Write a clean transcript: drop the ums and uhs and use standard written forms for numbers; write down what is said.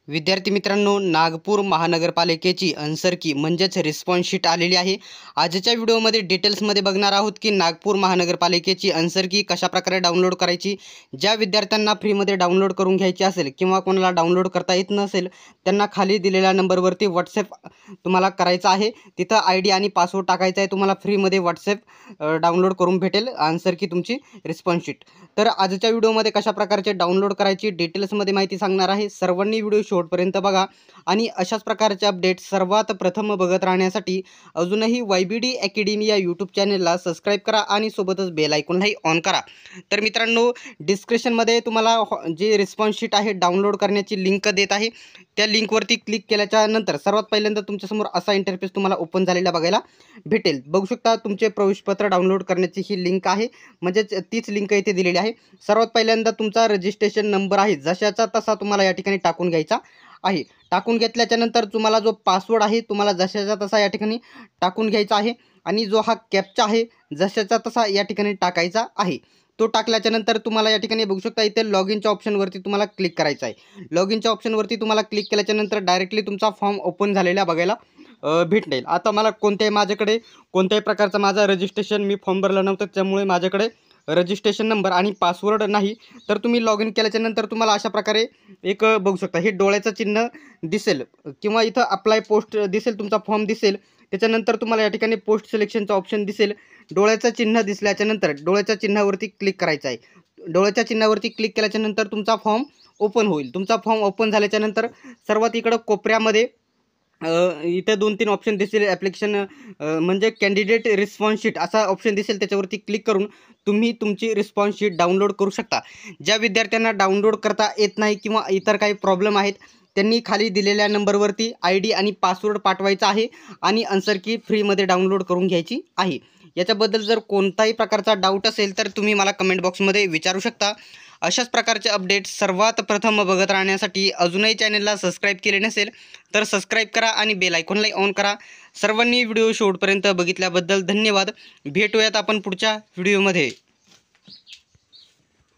विद्यार्थी मित्रांनो, नागपूर महानगरपालिकेची आन्सर की म्हणजेच रिस्पॉन्स शीट आलेली आहे। आजच्या व्हिडिओमध्ये डिटेल्समध्ये बघणार आहोत की नागपूर महानगरपालिकेची आन्सर की कशाप्रकारे डाउनलोड करायची। ज्या विद्यार्थ्यांना फ्रीमध्ये डाउनलोड करून घ्यायची असेल किंवा कोणाला डाउनलोड करता येत नसेल त्यांना खाली दिलेल्या नंबरवरती व्हॉट्सॲप तुम्हाला करायचा आहे। तिथं ID आणि पासवर्ड टाकायचा आहे। तुम्हाला फ्रीमध्ये व्हॉट्सॲप डाउनलोड करून भेटेल आन्सर की तुमची रिस्पॉन्स शीट। तर आजच्या व्हिडिओमध्ये कशा प्रकारचे डाउनलोड करायची डिटेल्समध्ये माहिती सांगणार आहे। सर्वांनी व्हिडिओ शेवटपर्यंत बघा आणि अशाच प्रकारचे अपडेट सर्वात प्रथम बघत राहण्यासाठी अजूनही YBD अकॅडमी या यूट्यूब चॅनलला सबस्क्राईब करा आणि सोबतच बेल आयकॉनलाही ऑन करा। तर मित्रांनो, डिस्क्रिप्शनमध्ये तुम्हाला जी रिस्पॉन्स शीट आहे डाउनलोड करण्याची लिंक देत आहे। त्या लिंकवरती क्लिक केल्याच्या नंतर सर्वात पहिल्यांदा तुमच्यासमोर असा इंटरफेस तुम्हाला ओपन झालेला बघायला भेटेल। बघू शकता तुमचे प्रवेशपत्र डाउनलोड करण्याची ही लिंक आहे, म्हणजेच तीच लिंक इथे दिलेली आहे। सर्वात पहिल्यांदा तुमचा रजिस्ट्रेशन नंबर आहे जशाचा तसा तुम्हाला या ठिकाणी टाकून घ्यायचा आहे। टाकून घेतल्याच्या नंतर तुम्हाला जो पासवर्ड आहे तुम्हाला जशाचा तसा या ठिकाणी टाकून घ्यायचा आहे आणि जो हा कॅप्चा आहे जशाचा तसा या ठिकाणी टाकायचा आहे। तो टाकल्याच्या नंतर तुम्हाला या ठिकाणी बघू शकता इथे लॉग इनच्या ऑप्शनवरती तुम्हाला क्लिक करायचं आहे। लॉग इनच्या ऑप्शनवरती तुम्हाला क्लिक केल्याच्या नंतर डायरेक्टली तुमचा फॉर्म ओपन झालेला बघायला भेटेल। आता मला माझ्याकडे कोणत्याही प्रकारचा माझा रजिस्ट्रेशन मी फॉर्म भरला नव्हता, त्यामुळे माझ्याकडे रजिस्ट्रेशन नंबर आणि पासवर्ड नाही। तर तुम्ही लॉग इन केल्याच्या नंतर तुम्हाला अशा प्रकारे एक बघू शकता हे डोळ्याचं चिन्ह दिसेल किंवा इथं अप्लाय पोस्ट दिसेल, तुमचा फॉर्म दिसेल। त्याच्यानंतर तुम्हाला या ठिकाणी पोस्ट सिलेक्शनचं ऑप्शन दिसेल। डोळ्याचं चिन्ह दिसल्याच्या नंतर डोळ्याच्या चिन्हावरती क्लिक करायचं आहे। डोळ्याच्या चिन्हावरती क्लिक केल्याच्या नंतर तुमचा फॉर्म ओपन होईल। तुमचा फॉर्म ओपन झाल्याच्या नंतर सर्वात इकडं कोपऱ्यामध्ये इथे 2-3 ऑप्शन दिसेल। ॲप्लिकेशन म्हणजे कॅन्डिडेट रिस्पॉन्स शीट असा ऑप्शन दिसेल, त्याच्यावरती क्लिक करून तुम्ही तुमची रिस्पॉन्स शीट डाउनलोड करू शकता। ज्या विद्यार्थ्यांना डाउनलोड करता येत नाही किंवा इतर काही प्रॉब्लेम आहेत त्यांनी खाली दिलेल्या नंबरवरती ID आणि पासवर्ड पाठवायचा आहे आणि आन्सर की फ्रीमध्ये डाउनलोड करून घ्यायची आहे। याच्याबद्दल जर कोणताही प्रकारचा डाऊट असेल तर तुम्ही मला कमेंट बॉक्समध्ये विचारू शकता। अशाच प्रकारचे अपडेट सर्वात प्रथम बघत राहण्यासाठी अजूनही चॅनलला सबस्क्राईब केले नसेल तर सबस्क्राईब करा आणि बेल आयकॉनलाही ऑन करा। सर्वांनी व्हिडिओ शेवटपर्यंत बघितल्याबद्दल धन्यवाद। भेटूयात आपण पुढच्या व्हिडिओमध्ये।